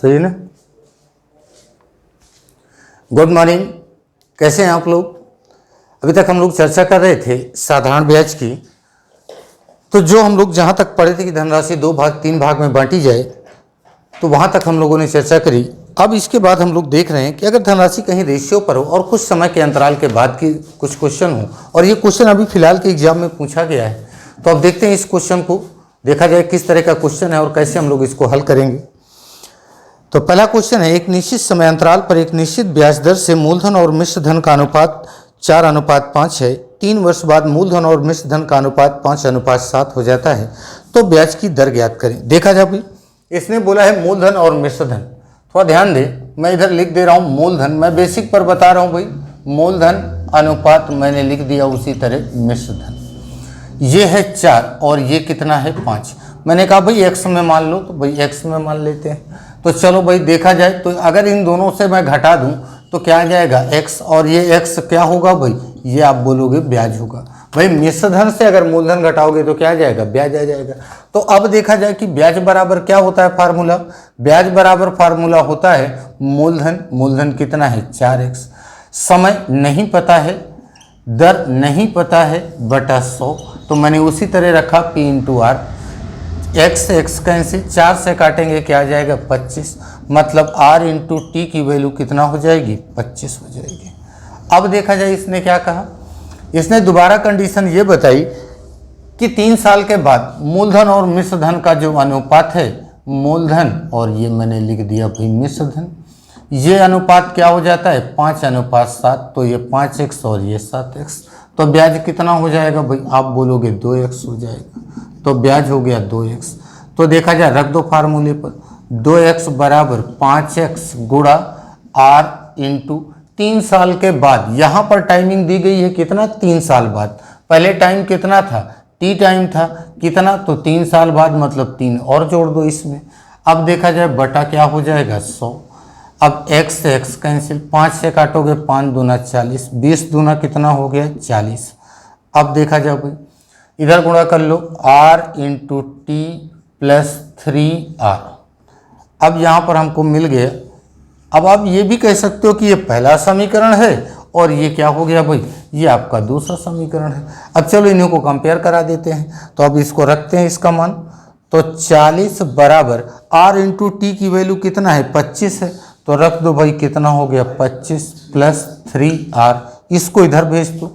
सही है ना। गुड मॉर्निंग, कैसे हैं आप लोग। अभी तक हम लोग चर्चा कर रहे थे साधारण ब्याज की। तो जो हम लोग जहाँ तक पढ़े थे कि धनराशि 2 भाग 3 भाग में बांटी जाए, तो वहाँ तक हम लोगों ने चर्चा करी। अब इसके बाद हम लोग देख रहे हैं कि अगर धनराशि कहीं रेशियो पर हो और कुछ समय के अंतराल के बाद की कुछ क्वेश्चन हो, और ये क्वेश्चन अभी फिलहाल के एग्जाम में पूछा गया है, तो अब देखते हैं इस क्वेश्चन को, देखा जाए किस तरह का क्वेश्चन है और कैसे हम लोग इसको हल करेंगे। तो पहला क्वेश्चन है, एक निश्चित समय अंतराल पर एक निश्चित ब्याज दर से मूलधन और मिश्र धन का अनुपात 4:5 है। 3 वर्ष बाद मूलधन और मिश्र धन का अनुपात 5:7 हो जाता है, तो ब्याज की दर ज्ञात करें। देखा जाए भाई, इसने बोला है मूलधन और मिश्र धन। थोड़ा ध्यान दे, मैं इधर लिख दे रहा हूँ मूलधन, मैं बेसिक पर बता रहा हूँ भाई। मूलधन अनुपात मैंने लिख दिया, उसी तरह मिश्र धन। ये है 4 और ये कितना है 5। मैंने कहा भाई x में मान लो, तो भाई x में मान लेते हैं। तो चलो भाई देखा जाए, तो अगर इन दोनों से मैं घटा दूं तो क्या आ जाएगा x, और ये x क्या होगा भाई, ये आप बोलोगे ब्याज होगा। भाई मिश्र धन से अगर मूलधन घटाओगे तो क्या आ जाएगा, ब्याज आ जाएगा। तो अब देखा जाए कि ब्याज बराबर क्या होता है फार्मूला, ब्याज बराबर फार्मूला होता है मूलधन, मूलधन कितना है 4x, समय नहीं पता है, दर नहीं पता है बटा 100, तो मैंने उसी तरह रखा P into R. x cancel, 4 से काटेंगे क्या आ जाएगा 25, मतलब r इंटू टी की वैल्यू कितना हो जाएगी 25 हो जाएगी। अब देखा जाए इसने क्या कहा, इसने दोबारा कंडीशन ये बताई कि 3 साल के बाद मूलधन और मिश्र धन का जो अनुपात है, मूलधन और ये मैंने लिख दिया भाई मिश्र धन, ये अनुपात क्या हो जाता है 5:7, तो ये 5x और ये 7x, तो ब्याज कितना हो जाएगा भाई, आप बोलोगे 2x हो जाएगा, तो ब्याज हो गया 2x। तो देखा जाए, रख दो फार्मूले पर, 2x बराबर 5x गुणा r इंटू 3 साल के बाद। यहाँ पर टाइमिंग दी गई है कितना, 3 साल बाद। पहले टाइम कितना था, t टाइम था कितना, तो 3 साल बाद, मतलब 3 और जोड़ दो इसमें। अब देखा जाए बटा क्या हो जाएगा 100। अब x से x कैंसिल, 5 से काटोगे 5 दूना 40, 20 दूना कितना हो गया 40। अब देखा जाए भाई, इधर गुणा कर लो, r into T plus 3r। अब यहाँ पर हमको मिल गया। अब आप ये भी कह सकते हो कि ये पहला समीकरण है और ये क्या हो गया भाई, ये आपका दूसरा समीकरण है। अब चलो इन्हीं को कंपेयर करा देते हैं। तो अब इसको रखते हैं, इसका मान, तो 40 बराबर r इंटू टी की वैल्यू कितना है 25 है, तो रख दो भाई, कितना हो गया 25 प्लस 3r, इसको इधर भेज दो,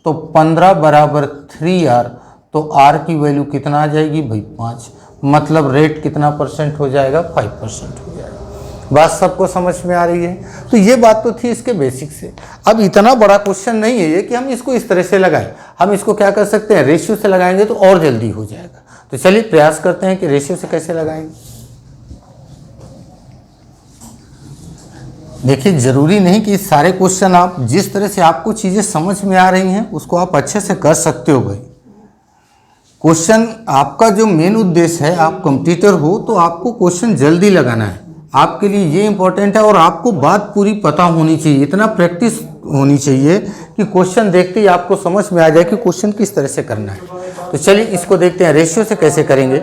तो 15 बराबर 3r, तो r की वैल्यू कितना आ जाएगी भाई 5, मतलब रेट कितना परसेंट हो जाएगा 5% हो जाएगा। बात सबको समझ में आ रही है। तो ये बात तो थी इसके बेसिक से। अब इतना बड़ा क्वेश्चन नहीं है ये कि हम इसको इस तरह से लगाएं, हम इसको क्या कर सकते हैं, रेशियो से लगाएंगे तो और जल्दी हो जाएगा। तो चलिए प्रयास करते हैं कि रेशियो से कैसे लगाएंगे। देखिए, जरूरी नहीं कि सारे क्वेश्चन आप जिस तरह से आपको चीजें समझ में आ रही हैं उसको आप अच्छे से कर सकते हो। भाई क्वेश्चन आपका जो मेन उद्देश्य है, आप कंप्यूटर हो तो आपको क्वेश्चन जल्दी लगाना है, आपके लिए ये इंपॉर्टेंट है। और आपको बात पूरी पता होनी चाहिए, इतना प्रैक्टिस होनी चाहिए कि क्वेश्चन देखते ही आपको समझ में आ जाए कि क्वेश्चन किस तरह से करना है। तो चलिए इसको देखते हैं रेशियो से कैसे करेंगे।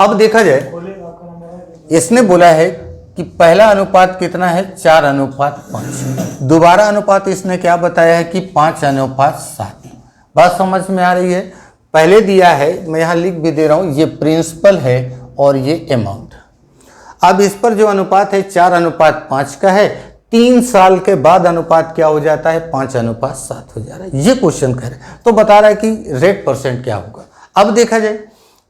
अब देखा जाए, इसने बोला है कि पहला अनुपात कितना है 4:5, दोबारा अनुपात इसने क्या बताया है कि 5:7। बात समझ में आ रही है। पहले दिया है, मैं यहाँ लिख भी दे रहा हूँ, ये प्रिंसिपल है और ये अमाउंट। अब इस पर जो अनुपात है 4:5 का है, 3 साल के बाद अनुपात क्या हो जाता है 5:7 हो जा रहा है। ये क्वेश्चन कह रहे हैं, तो बता रहा है कि रेट परसेंट क्या होगा। अब देखा जाए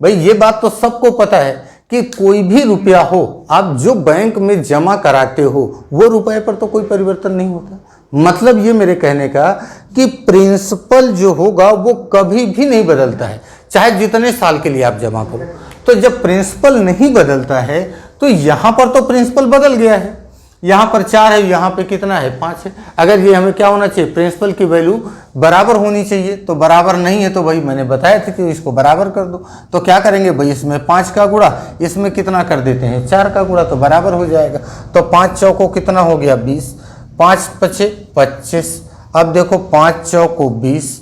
भाई, ये बात तो सबको पता है कि कोई भी रुपया हो, आप जो बैंक में जमा कराते हो वो रुपए पर तो कोई परिवर्तन नहीं होता। मतलब ये मेरे कहने का कि प्रिंसिपल जो होगा वो कभी भी नहीं बदलता है, चाहे जितने साल के लिए आप जमा करो। तो जब प्रिंसिपल नहीं बदलता है तो यहाँ पर तो प्रिंसिपल बदल गया है, यहाँ पर 4 है, यहाँ पे कितना है 5 है। अगर ये हमें क्या होना चाहिए, प्रिंसिपल की वैल्यू बराबर होनी चाहिए, तो बराबर नहीं है तो भाई मैंने बताया था कि इसको बराबर कर दो। तो क्या करेंगे भाई, इसमें 5 का गुणा, इसमें कितना कर देते हैं 4 का गुणा, तो बराबर हो जाएगा। तो 5 चौको कितना हो गया 20, 5 पचे 25। अब देखो 5 चौको 20,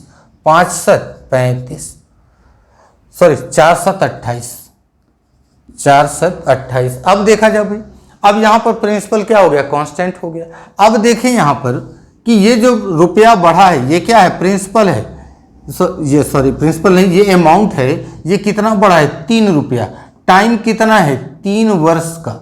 5 7 35, सॉरी 4 7 28, 4 7 28। अब देखा जाए भाई, अब यहाँ पर प्रिंसिपल क्या हो गया, कांस्टेंट हो गया। अब देखें यहाँ पर कि ये जो रुपया बढ़ा है ये क्या है, प्रिंसिपल है। ये सॉरी प्रिंसिपल नहीं, ये अमाउंट है, ये कितना बढ़ा है, 3 रुपया। टाइम कितना है, 3 वर्ष का।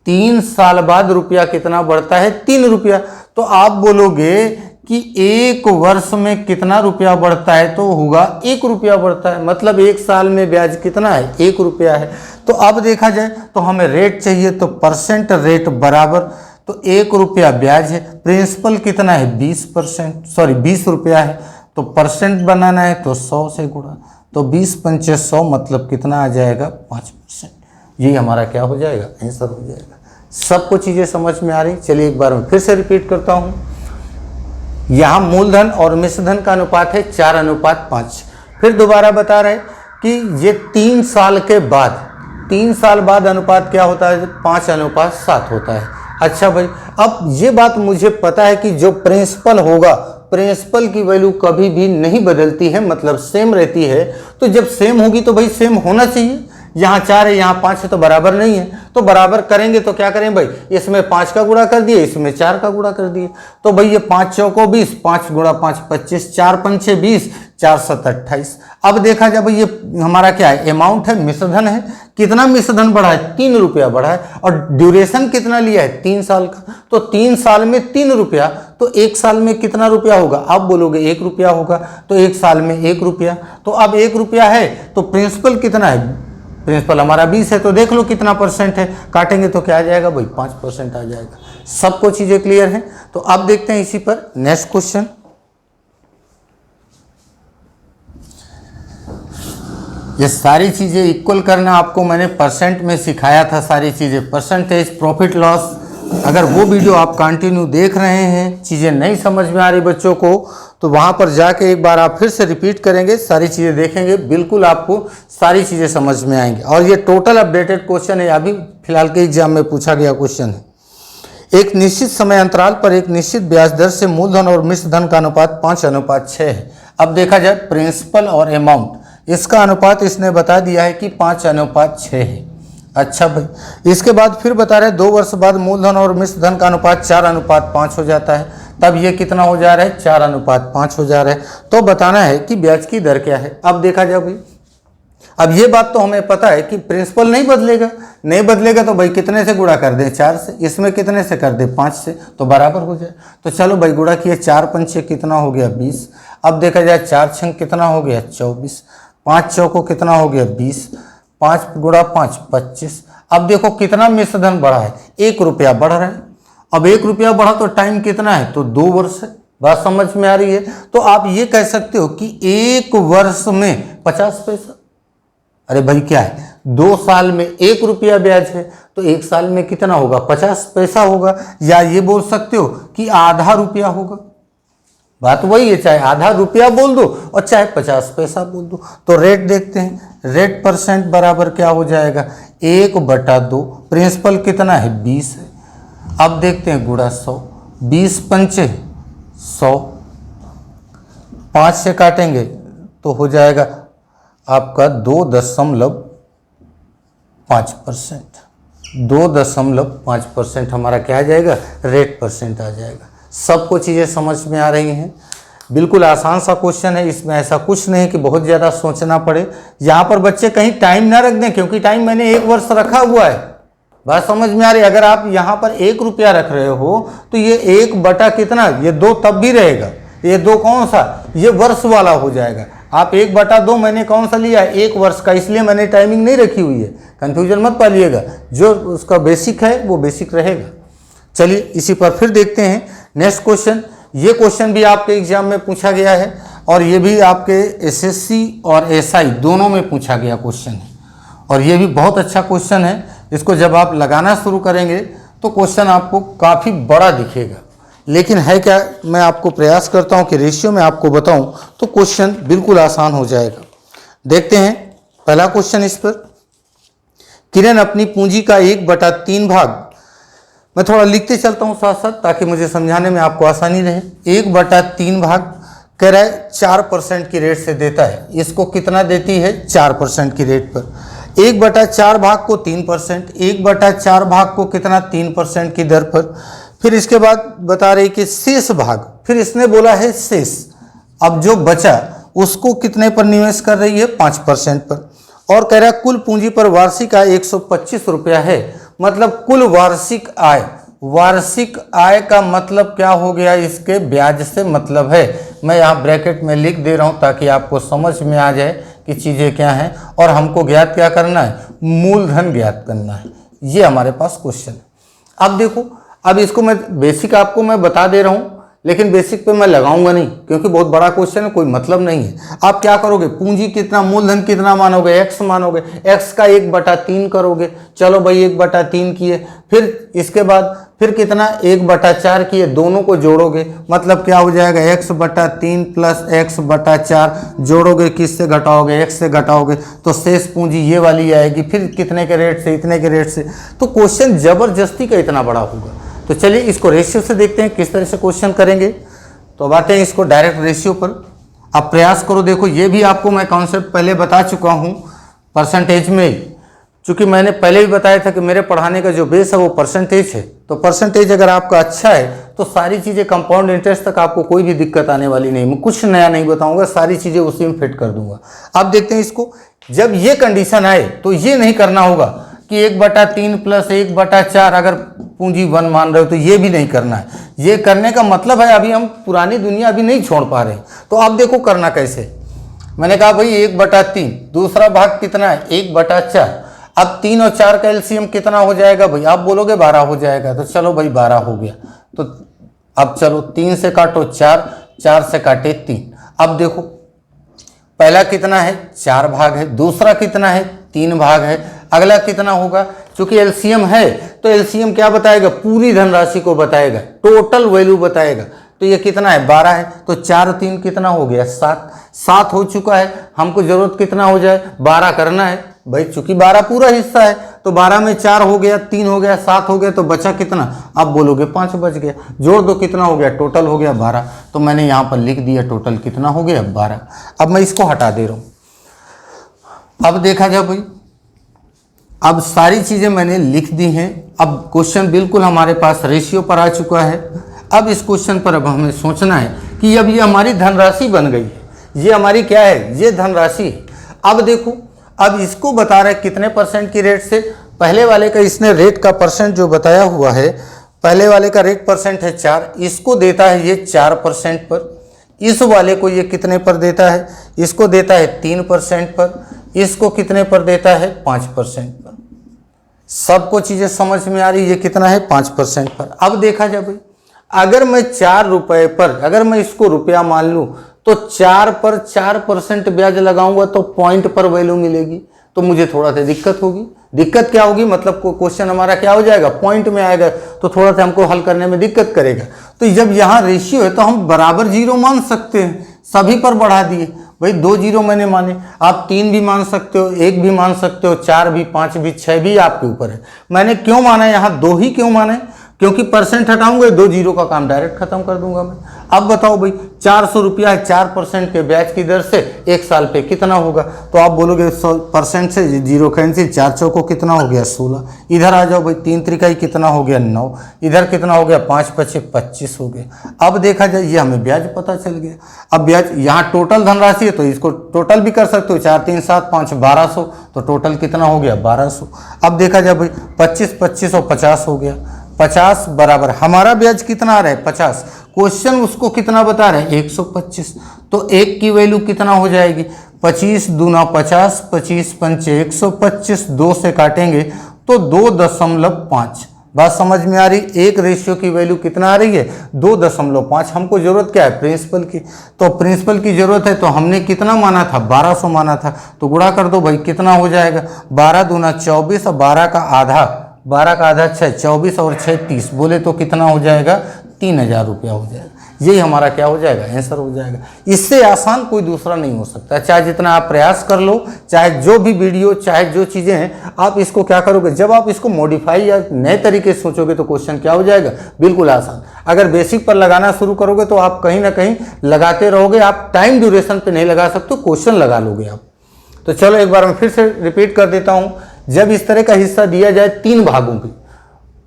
3 साल बाद रुपया कितना बढ़ता है, 3 रुपया। तो आप बोलोगे कि 1 वर्ष में कितना रुपया बढ़ता है, तो होगा 1 रुपया बढ़ता है। मतलब 1 साल में ब्याज कितना है, 1 रुपया है। तो अब देखा जाए तो हमें रेट चाहिए, तो परसेंट रेट बराबर, तो 1 रुपया ब्याज है, प्रिंसिपल कितना है 20%, सॉरी 20 रुपया है, तो परसेंट बनाना है तो 100 से गुणा, तो 20 पंचे 100 मतलब कितना आ जाएगा, 5%। यही हमारा क्या हो जाएगा, आंसर हो जाएगा। सबको चीज़ें समझ में आ रही। चलिए एक बार मैं फिर से रिपीट करता हूँ। यहाँ मूलधन और मिश्रधन का अनुपात है 4:5। फिर दोबारा बता रहे कि ये 3 साल के बाद, 3 साल बाद अनुपात क्या होता है, 5:7 होता है। अच्छा भाई, अब ये बात मुझे पता है कि जो प्रिंसिपल होगा, प्रिंसिपल की वैल्यू कभी भी नहीं बदलती है, मतलब सेम रहती है। तो जब सेम होगी तो भाई सेम होना चाहिए। यहाँ 4 है, यहाँ 5 है, तो बराबर नहीं है। तो बराबर करेंगे तो क्या करें भाई, इसमें 5 का गुणा कर दिए, इसमें 4 का गुणा कर दिए। तो भाई ये 5 चौको 20, 5 गुणा 5 25, 4 पंचे 20, 4 7 28। अब देखा जाए भाई ये हमारा क्या है, अमाउंट है, मिश्रधन है। कितना मिश्रधन बढ़ा है, 3 रुपया बढ़ा है। और ड्यूरेशन कितना लिया है, 3 साल का। तो 3 साल में 3 रुपया, तो 1 साल में कितना रुपया होगा, आप बोलोगे 1 रुपया होगा। तो 1 साल में 1 रुपया, तो अब 1 रुपया है तो प्रिंसिपल कितना है, प्रिंसिपल हमारा 20 है, तो देख लो कितना परसेंट है, काटेंगे तो क्या आ जाएगा भाई, 5% आ जाएगा। सबको चीजें क्लियर हैं। तो अब देखते हैं इसी पर नेक्स्ट क्वेश्चन। ये सारी चीजें इक्वल करना आपको मैंने परसेंट में सिखाया था, सारी चीजें परसेंटेज, प्रॉफिट लॉस। अगर वो वीडियो आप कंटिन्यू देख रहे हैं, चीज़ें नहीं समझ में आ रही बच्चों को, तो वहाँ पर जाके एक बार आप फिर से रिपीट करेंगे, सारी चीज़ें देखेंगे, बिल्कुल आपको सारी चीज़ें समझ में आएंगी। और ये टोटल अपडेटेड क्वेश्चन है, अभी फिलहाल के एग्जाम में पूछा गया क्वेश्चन है। एक निश्चित समय अंतराल पर एक निश्चित ब्याज दर से मूलधन और मिश्रधन का अनुपात 5:6 है। अब देखा जाए प्रिंसिपल और अमाउंट, इसका अनुपात इसने बता दिया है कि 5:6 है। अच्छा भाई, इसके बाद फिर बता रहे हैं 2 वर्ष बाद मूलधन और मिश्रधन का अनुपात 4:5 हो जाता है। तब ये कितना हो जा रहा है, 4:5 हो जा रहा है। तो बताना है कि ब्याज की दर क्या है। अब देखा जाए भाई, अब ये बात तो हमें पता है कि प्रिंसिपल नहीं बदलेगा, नहीं बदलेगा तो भाई कितने से गुणा कर दें, 4 से। इसमें कितने से कर दें, 5 से, तो बराबर हो जाए। तो चलो भाई गुणा किए, 4 पंचे कितना हो गया, 20। अब देखा जाए 4 छंग कितना हो गया, 24। 5 चौको कितना हो गया, 20। 5 गुणा 5 25। अब देखो कितना मिश्रधन बढ़ा है, 1 रुपया बढ़ रहा है। अब 1 रुपया बढ़ा तो टाइम कितना है, तो 2 वर्ष है। बात समझ में आ रही है। तो आप ये कह सकते हो कि 1 वर्ष में 50 पैसा। अरे भाई क्या है, 2 साल में 1 रुपया ब्याज है, तो 1 साल में कितना होगा, 50 पैसा होगा। या ये बोल सकते हो कि आधा रुपया होगा। बात वही है, चाहे आधा रुपया बोल दो और चाहे 50 पैसा बोल दो। तो रेट देखते हैं, रेट परसेंट बराबर क्या हो जाएगा, 1/2। प्रिंसिपल कितना है, 20 है। अब देखते हैं गुणा 100, 20 पंचे 100, 5 से काटेंगे तो हो जाएगा आपका 2.5%। 2.5% हमारा क्या आ जाएगा, रेट परसेंट आ जाएगा। सबको चीज़ें समझ में आ रही हैं। बिल्कुल आसान सा क्वेश्चन है, इसमें ऐसा कुछ नहीं कि बहुत ज़्यादा सोचना पड़े। यहाँ पर बच्चे कहीं टाइम ना रख दें, क्योंकि टाइम मैंने 1 वर्ष रखा हुआ है। बात समझ में आ रही है। अगर आप यहाँ पर 1 रुपया रख रहे हो तो ये 1 बटा कितना, ये 2 तब भी रहेगा। ये 2 कौन सा, ये वर्ष वाला हो जाएगा। आप 1/2 मैंने कौन सा लिया है, 1 वर्ष का, इसलिए मैंने टाइमिंग नहीं रखी हुई है। कंफ्यूजन मत पालिएगा, जो उसका बेसिक है वो बेसिक रहेगा। चलिए इसी पर फिर देखते हैं नेक्स्ट क्वेश्चन। ये क्वेश्चन भी आपके एग्जाम में पूछा गया है और ये भी आपके एसएससी और एसआई दोनों में पूछा गया क्वेश्चन है। और ये भी बहुत अच्छा क्वेश्चन है। इसको जब आप लगाना शुरू करेंगे तो क्वेश्चन आपको काफ़ी बड़ा दिखेगा, लेकिन है क्या, मैं आपको प्रयास करता हूं कि रेशियो में आपको बताऊं तो क्वेश्चन बिल्कुल आसान हो जाएगा। देखते हैं पहला क्वेश्चन इस पर। किरण अपनी पूंजी का 1/3 भाग, मैं थोड़ा लिखते चलता हूं साथ साथ ताकि मुझे समझाने में आपको आसानी रहे। 1/3 भाग कह रहा है 4% की रेट से देता है। इसको कितना देती है, 4% की रेट पर। 1/4 भाग को 3%, 1/4 भाग को कितना 3% की दर पर। फिर इसके बाद बता रही कि शेष भाग, फिर इसने बोला है शेष, अब जो बचा उसको कितने पर निवेश कर रही है 5% पर। और कह रहा है कुल पूंजी पर वार्षिक आय 125 रुपया है, मतलब कुल वार्षिक आय, वार्षिक आय का मतलब क्या हो गया, इसके ब्याज से मतलब है। मैं यहाँ ब्रैकेट में लिख दे रहा हूँ ताकि आपको समझ में आ जाए कि चीज़ें क्या हैं। और हमको ज्ञात क्या करना है, मूलधन ज्ञात करना है, ये हमारे पास क्वेश्चन है। अब देखो, अब इसको मैं बेसिक आपको मैं बता दे रहा हूँ, लेकिन बेसिक पे मैं लगाऊंगा नहीं क्योंकि बहुत बड़ा क्वेश्चन है, कोई मतलब नहीं है। आप क्या करोगे, पूंजी कितना, मूलधन कितना मानोगे, x मानोगे, x का 1/3 करोगे। चलो भाई 1/3 किए, फिर इसके बाद फिर कितना 1/4 किए, दोनों को जोड़ोगे, मतलब क्या हो जाएगा x/3 प्लस x/4, जोड़ोगे किससे घटाओगे, x से घटाओगे, तो शेष पूंजी ये वाली आएगी। फिर कितने के रेट से, इतने के रेट से। तो क्वेश्चन जबरदस्ती का इतना बड़ा होगा। तो चलिए इसको रेशियो से देखते हैं किस तरह से क्वेश्चन करेंगे। तो अब आते हैं इसको डायरेक्ट रेशियो पर। आप प्रयास करो, देखो ये भी आपको मैं कॉन्सेप्ट पहले बता चुका हूँ परसेंटेज में, चूँकि मैंने पहले भी बताया था कि मेरे पढ़ाने का जो बेस है वो परसेंटेज है। तो परसेंटेज अगर आपका अच्छा है तो सारी चीज़ें कंपाउंड इंटरेस्ट तक आपको कोकोई भी दिक्कत आने वाली नहीं। मैं कुछ नया नहीं बताऊंगा, सारी चीज़ें उसी में फिट कर दूंगा। अब देखते हैं इसको, जब ये कंडीशन आए तो ये नहीं करना होगा कि 1/3 प्लस 1/4 अगर पूंजी 1 मान रहे हो, तो ये भी नहीं करना है। ये करने का मतलब है अभी हम पुरानी दुनिया अभी नहीं छोड़ पा रहे। तो अब देखो करना कैसे, मैंने कहा भाई 1/3, दूसरा भाग कितना है 1/4। अब 3 और 4 का एलसीएम कितना हो जाएगा भाई, आप बोलोगे 12 हो जाएगा। तो चलो भाई 12 हो गया। तो अब चलो 3 से काटो 4, 4 से काटे 3। अब देखो पहला कितना है 4 भाग है, दूसरा कितना है 3 भाग है, अगला कितना होगा, क्योंकि एलसीएम है तो एलसीएम क्या बताएगा, पूरी धनराशि को बताएगा, टोटल वैल्यू बताएगा। तो ये कितना है 12 है, तो 4 और 3 कितना हो गया 7, 7 हो चुका है। हमको जरूरत कितना हो जाए 12 करना है भाई, चूंकि 12 पूरा हिस्सा है तो 12 में 4 हो गया, 3 हो गया, 7 हो गया, तो बचा कितना, आप बोलोगे 5 बच गया, जोड़ दो कितना हो गया, टोटल हो गया 12। तो मैंने यहाँ पर लिख दिया टोटल कितना हो गया 12। अब मैं इसको हटा दे रहा हूँ। अब देखा जाए भाई, अब सारी चीज़ें मैंने लिख दी हैं। अब क्वेश्चन बिल्कुल हमारे पास रेशियो पर आ चुका है। अब इस क्वेश्चन पर अब हमें सोचना है कि अब ये हमारी धनराशि बन गई है, ये हमारी क्या है, ये धनराशि है। अब देखो, अब इसको बता रहे कितने परसेंट की रेट से, पहले वाले का इसने रेट का परसेंट जो बताया हुआ है, पहले वाले का रेट परसेंट है 4, इसको देता है ये 4% पर। इस वाले को ये कितने पर देता है, इसको देता है 3% पर, इसको कितने पर देता है 5% पर। सबको चीज़ें समझ में आ रही, ये कितना है 5% पर। अब देखा जाए भाई, अगर मैं 4 रुपये पर, अगर मैं इसको रुपया मान लूँ तो 4 पर 4% ब्याज लगाऊंगा तो पॉइंट पर वैल्यू मिलेगी, तो मुझे थोड़ा सा दिक्कत होगी। दिक्कत क्या होगी, मतलब क्वेश्चन हमारा क्या हो जाएगा, पॉइंट में आएगा, तो थोड़ा सा हमको हल करने में दिक्कत करेगा। तो जब यहाँ रेशियो है तो हम बराबर 0 मान सकते हैं, सभी पर बढ़ा दिए भाई, 2 0 मैंने माने, आप 3 भी मान सकते हो, 1 भी मान सकते हो, 4 भी, 5 भी, 6 भी, आपके ऊपर है। मैंने क्यों माना यहाँ 2 ही क्यों माने, क्योंकि परसेंट हटाऊंगा 2 0 का काम डायरेक्ट खत्म कर दूंगा मैं। अब बताओ भाई 400 रुपया है, 4% के ब्याज की दर से 1 साल पे कितना होगा, तो आप बोलोगे 100% से 0 कैंसिल, 4 चौको कितना हो गया 16। इधर आ जाओ भाई, 3 त्रिकाई कितना हो गया 9, इधर कितना हो गया 5 5 25 हो गया। अब देखा जाए ये हमें ब्याज पता चल गया। अब ब्याज यहाँ टोटल धनराशि है तो इसको टोटल भी कर सकते हो, 4 3 7 5 1200, तो टोटल कितना हो गया 1200। अब देखा जाए भाई 25 25 और 50 हो गया, 50 बराबर हमारा ब्याज कितना आ रहा है 50, क्वेश्चन उसको कितना बता रहे हैं 125, तो 1 की वैल्यू कितना हो जाएगी 25 दूना 50, 25 पंचे 125, 2 से काटेंगे तो 2.5। बात समझ में आ रही, एक रेशियो की वैल्यू कितना आ रही है 2.5। हमको जरूरत क्या है प्रिंसिपल की, तो प्रिंसिपल की जरूरत है, तो हमने कितना माना था 1200 माना था, तो गुणा कर दो भाई कितना हो जाएगा 12 दूना 24 और 12 का आधा 6, 24 और 6 30, बोले तो कितना हो जाएगा 3000 रुपया हो जाएगा। यही हमारा क्या हो जाएगा आंसर हो जाएगा। इससे आसान कोई दूसरा नहीं हो सकता, चाहे जितना आप प्रयास कर लो, चाहे जो भी वीडियो, चाहे जो चीज़ें हैं, आप इसको क्या करोगे, जब आप इसको मॉडिफाई या नए तरीके से सोचोगे तो क्वेश्चन क्या हो जाएगा बिल्कुल आसान। अगर बेसिक पर लगाना शुरू करोगे तो आप कहीं ना कहीं लगाते रहोगे, आप टाइम ड्यूरेशन पे नहीं लगा सकते, क्वेश्चन लगा लोगे आप। तो चलो एक बार मैं फिर से रिपीट कर देता हूं। जब इस तरह का हिस्सा दिया जाए 3 भागों की,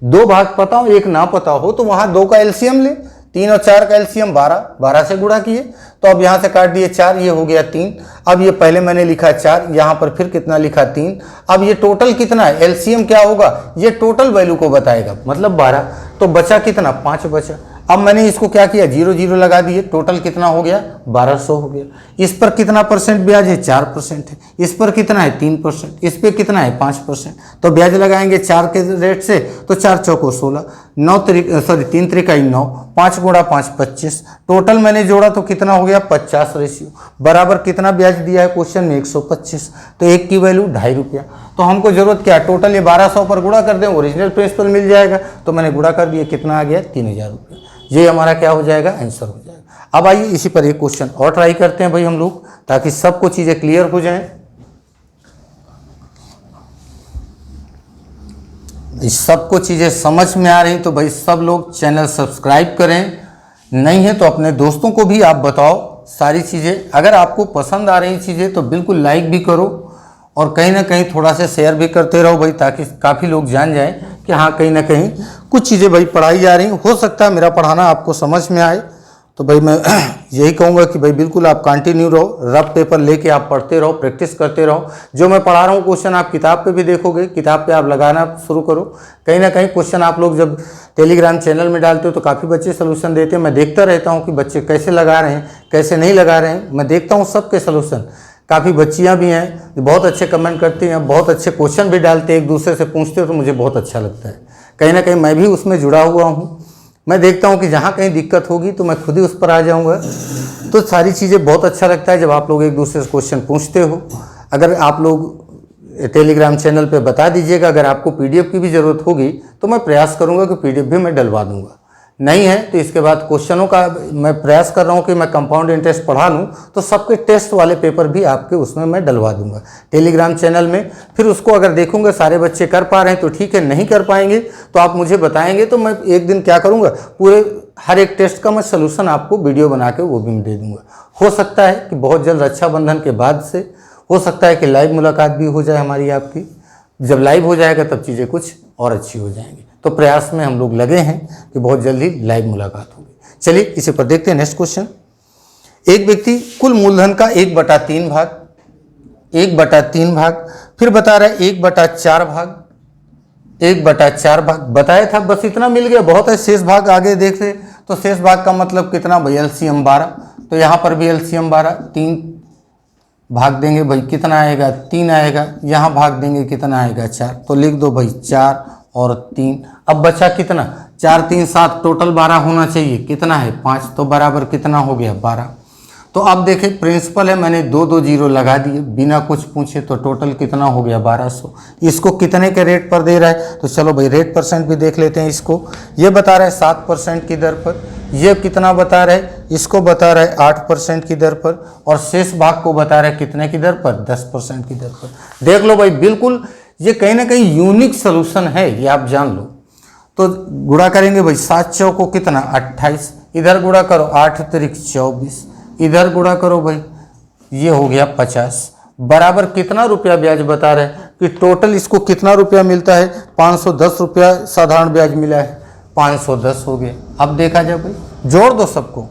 2 भाग पता हो 1 ना पता हो, तो वहां 2 का एलसीएम ले, 3 और 4 का एलसीएम 12, 12 से गुणा किए तो अब यहां से काट दिए 4, ये हो गया 3। अब ये पहले मैंने लिखा 4, यहां पर फिर कितना लिखा 3। अब ये टोटल कितना है, एलसीएम क्या होगा, ये टोटल वैल्यू को बताएगा, मतलब 12। तो बचा कितना, 5 बचा। अब मैंने इसको क्या किया, 0 0 लगा दिए, टोटल कितना हो गया, 1200 हो गया। इस पर कितना परसेंट ब्याज है, 4% है। इस पर कितना है, 3%। इस पर कितना है, 5%। तो ब्याज लगाएंगे 4 के रेट से, तो 4 चौको 16, 3 त्रिका 9, 5 गुणा 5 25। टोटल मैंने जोड़ा तो कितना हो गया, 50 रेशियो, बराबर कितना ब्याज दिया है क्वेश्चन में, 125। तो एक की वैल्यू 2.5 रुपया। तो हमको जरूरत क्या है, टोटल ये 1200 पर गुणा कर दें, ओरिजिनल प्रिंसिपल मिल जाएगा। तो मैंने गुणा कर दिया, कितना आ गया, 3000 रुपया। ये हमारा क्या हो जाएगा, आंसर हो जाएगा। अब आइए इसी पर एक क्वेश्चन और ट्राई करते हैं भाई हम लोग, ताकि सबको चीजें क्लियर हो जाएं। सबको चीजें समझ में आ रही तो भाई सब लोग चैनल सब्सक्राइब करें, नहीं है तो अपने दोस्तों को भी आप बताओ सारी चीजें। अगर आपको पसंद आ रही चीजें तो बिल्कुल लाइक भी करो, और कहीं ना कहीं थोड़ा सा शेयर भी करते रहो भाई, ताकि काफ़ी लोग जान जाएं कि हाँ कहीं ना कहीं कुछ चीज़ें भाई पढ़ाई जा रही। हो सकता है मेरा पढ़ाना आपको समझ में आए, तो भाई मैं यही कहूँगा कि भाई बिल्कुल आप कंटिन्यू रहो, रफ पेपर लेके आप पढ़ते रहो, प्रैक्टिस करते रहो। जो मैं पढ़ा रहा हूँ क्वेश्चन आप किताब पे भी देखोगे, किताब पे आप लगाना शुरू करो। कहीं ना कहीं क्वेश्चन आप लोग जब टेलीग्राम चैनल में डालते हो तो काफ़ी बच्चे सोल्यूशन देते हैं। मैं देखता रहता हूँ कि बच्चे कैसे लगा रहे हैं, कैसे नहीं लगा रहे हैं। मैं देखता हूँ सबके सोल्यूशन। काफ़ी बच्चियाँ भी हैं जो बहुत अच्छे कमेंट करती हैं, बहुत अच्छे क्वेश्चन भी डालते हैं, एक दूसरे से पूछते हो, तो मुझे बहुत अच्छा लगता है। कहीं ना कहीं मैं भी उसमें जुड़ा हुआ हूँ। मैं देखता हूँ कि जहाँ कहीं दिक्कत होगी तो मैं खुद ही उस पर आ जाऊँगा। तो सारी चीज़ें बहुत अच्छा लगता है जब आप लोग एक दूसरे से क्वेश्चन पूछते हो। अगर आप लोग टेलीग्राम चैनल पे बता दीजिएगा, अगर आपको पीडीएफ की भी ज़रूरत होगी तो मैं प्रयास करूँगा कि पीडीएफ भी मैं डलवा दूँगा। नहीं है तो इसके बाद क्वेश्चनों का मैं प्रयास कर रहा हूँ कि मैं कंपाउंड इंटरेस्ट पढ़ा लूँ, तो सबके टेस्ट वाले पेपर भी आपके उसमें मैं डलवा दूंगा टेलीग्राम चैनल में। फिर उसको अगर देखूंगा सारे बच्चे कर पा रहे हैं तो ठीक है, नहीं कर पाएंगे तो आप मुझे बताएंगे, तो मैं एक दिन क्या करूँगा, पूरे हर एक टेस्ट का मैं सोल्यूशन आपको वीडियो बना के वो भी मैं दे दूँगा। हो सकता है कि बहुत जल्द रक्षाबंधन के बाद से हो सकता है कि लाइव मुलाकात भी हो जाए हमारी आपकी। जब लाइव हो जाएगा तब चीज़ें कुछ और अच्छी हो जाएंगी। तो प्रयास में हम लोग लगे हैं कि बहुत जल्दी लाइव मुलाकात होगी। चलिए इसी पर देखते हैं नेक्स्ट क्वेश्चन। एक व्यक्ति कुल मूलधन का 1/3 भाग, 1/3 भाग, फिर बता रहा है 1/4 भाग, 1/4 भाग बताया था, बस इतना मिल गया, बहुत है। शेष भाग आगे देख रहे तो शेष भाग का मतलब कितना भाई, एलसीएम 12। तो यहाँ पर भी एलसीएम 12, 3 भाग देंगे भाई, कितना आएगा, 3 आएगा। यहाँ भाग देंगे, कितना आएगा, 4। तो लिख दो भाई 4 और 3। अब बचा कितना, 4 3 7, टोटल 12 होना चाहिए, कितना है 5, तो बराबर कितना हो गया 12। तो अब देखें प्रिंसिपल है, मैंने 2 2 0 लगा दिए बिना कुछ पूछे, तो टोटल कितना हो गया 1200। इसको कितने के रेट पर दे रहा है, तो चलो भाई रेट परसेंट भी देख लेते हैं इसको। ये बता रहा है 7% की दर पर, ये कितना बता रहा है, इसको बता रहा है 8% की दर पर, और शेष भाग को बता रहा है कितने की दर पर, 10% की दर पर। देख लो भाई, बिल्कुल ये कहीं ना कहीं यूनिक सोल्यूशन है, ये आप जान लो। तो गुणा करेंगे भाई, 7 चौको कितना 28, इधर गुणा करो 8 त्रिक 24, इधर गुणा करो भाई, ये हो गया 50, बराबर कितना रुपया ब्याज बता रहे हैं कि टोटल इसको कितना रुपया मिलता है, 510 रुपया साधारण ब्याज मिला है, 510 हो गया। अब देखा जाए भाई, जोड़ दो सबको,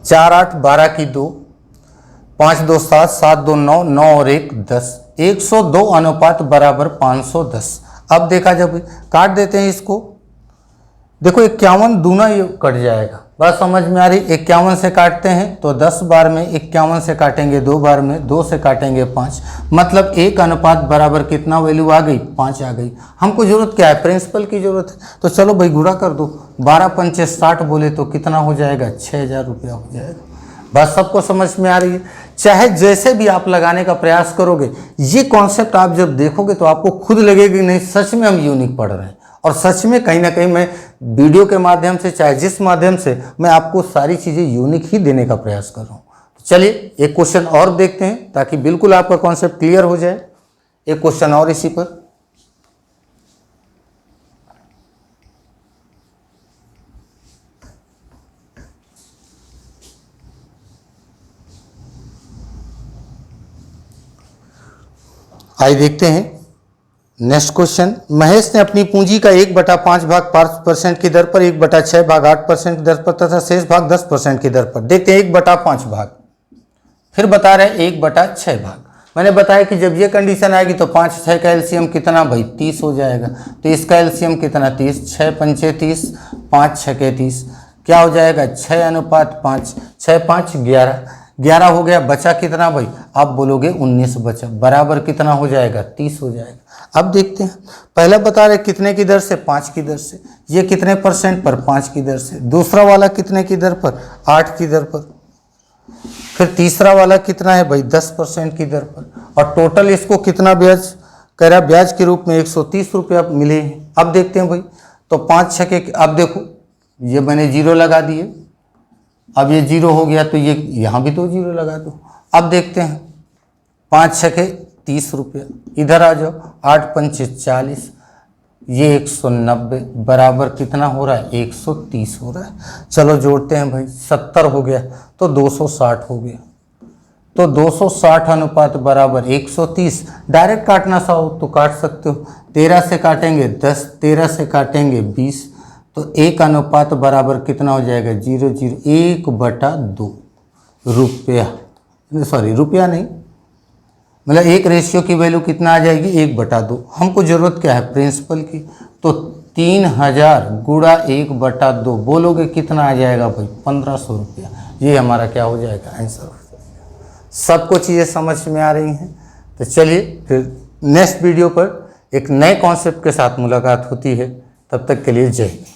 4 8 12 की 2, 5 2 7, 7 2 9, 9 और 1 10, 102 अनुपात बराबर 510। अब देखा जाए भाई, काट देते हैं इसको, देखो 51 दूना ये कट जाएगा, बात समझ में आ रही। 51 से काटते हैं तो 10 बार में, 51 से काटेंगे 2 बार में, 2 से काटेंगे 5, मतलब 1 अनुपात बराबर कितना वैल्यू आ गई, 5 आ गई। हमको जरूरत क्या है, प्रिंसिपल की जरूरत है। तो चलो भाई गुणा कर दो, 12 पंचे 60 बोले तो कितना हो जाएगा, 6000 रुपया हो जाएगा। बात सबको समझ में आ रही है। चाहे जैसे भी आप लगाने का प्रयास करोगे, ये कॉन्सेप्ट आप जब देखोगे तो आपको खुद लगेगा नहीं सच में हम यूनिक पढ़ रहे हैं, और सच में कहीं ना कहीं मैं वीडियो के माध्यम से, चाहे जिस माध्यम से, मैं आपको सारी चीज़ें यूनिक ही देने का प्रयास कर रहा हूँ। चलिए एक क्वेश्चन और देखते हैं ताकि बिल्कुल आपका कॉन्सेप्ट क्लियर हो जाए। एक क्वेश्चन और इसी पर, आइए देखते हैं नेक्स्ट क्वेश्चन। महेश ने अपनी पूंजी का 1/5 भाग 5% की दर पर, 1/6 भाग 8% की दर पर तथा शेष भाग 10% की दर पर। देखते हैं 1/5 भाग, फिर बता रहे 1/6 भाग। मैंने बताया कि जब ये कंडीशन आएगी तो 5 6 का एलसीएम कितना भाई 30 हो जाएगा। तो इसका एलसीएम कितना 30, 6 पंचे 30, 5 छके 30, क्या हो जाएगा 6:5, 6 5 11, 11 हो गया। बचा कितना भाई, आप बोलोगे 19 बचा, बराबर कितना हो जाएगा 30 हो जाएगा। अब देखते हैं, पहला बता रहे कितने की दर से, 5 की दर से। ये कितने परसेंट पर, 5 की दर से। दूसरा वाला कितने की दर पर, 8 की दर पर। फिर तीसरा वाला कितना है भाई 10% की दर पर। और टोटल इसको कितना ब्याज कह रहा, ब्याज के रूप में 130 रुपया मिले हैं। अब देखते हैं भाई, तो 5 छके, अब देखो ये मैंने 0 लगा दिए, अब ये 0 हो गया तो ये यहाँ भी तो 0 लगा दो। अब देखते हैं 5 छके 30 रुपया, इधर आ जाओ, 8 पंचे 40, ये 190 बराबर कितना हो रहा है 130 हो रहा है। चलो जोड़ते हैं भाई, 70 हो गया तो 260 हो गया। तो 260 अनुपात बराबर 130। डायरेक्ट काटना चाहो तो काट सकते हो, 13 से काटेंगे 10, 13 से काटेंगे 20, तो 1 अनुपात बराबर कितना हो जाएगा 0 1/2 रुपया, सॉरी रुपया नहीं, मतलब 1 रेशियो की वैल्यू कितना आ जाएगी 1/2। हमको ज़रूरत क्या है प्रिंसिपल की, तो 3000 गुणा 1/2 बोलोगे कितना आ जाएगा भाई 1500 रुपया। ये हमारा क्या हो जाएगा आंसर। सबको चीज़ें समझ में आ रही हैं, तो चलिए फिर नेक्स्ट वीडियो पर एक नए कॉन्सेप्ट के साथ मुलाकात होती है। तब तक के लिए जय हिंद।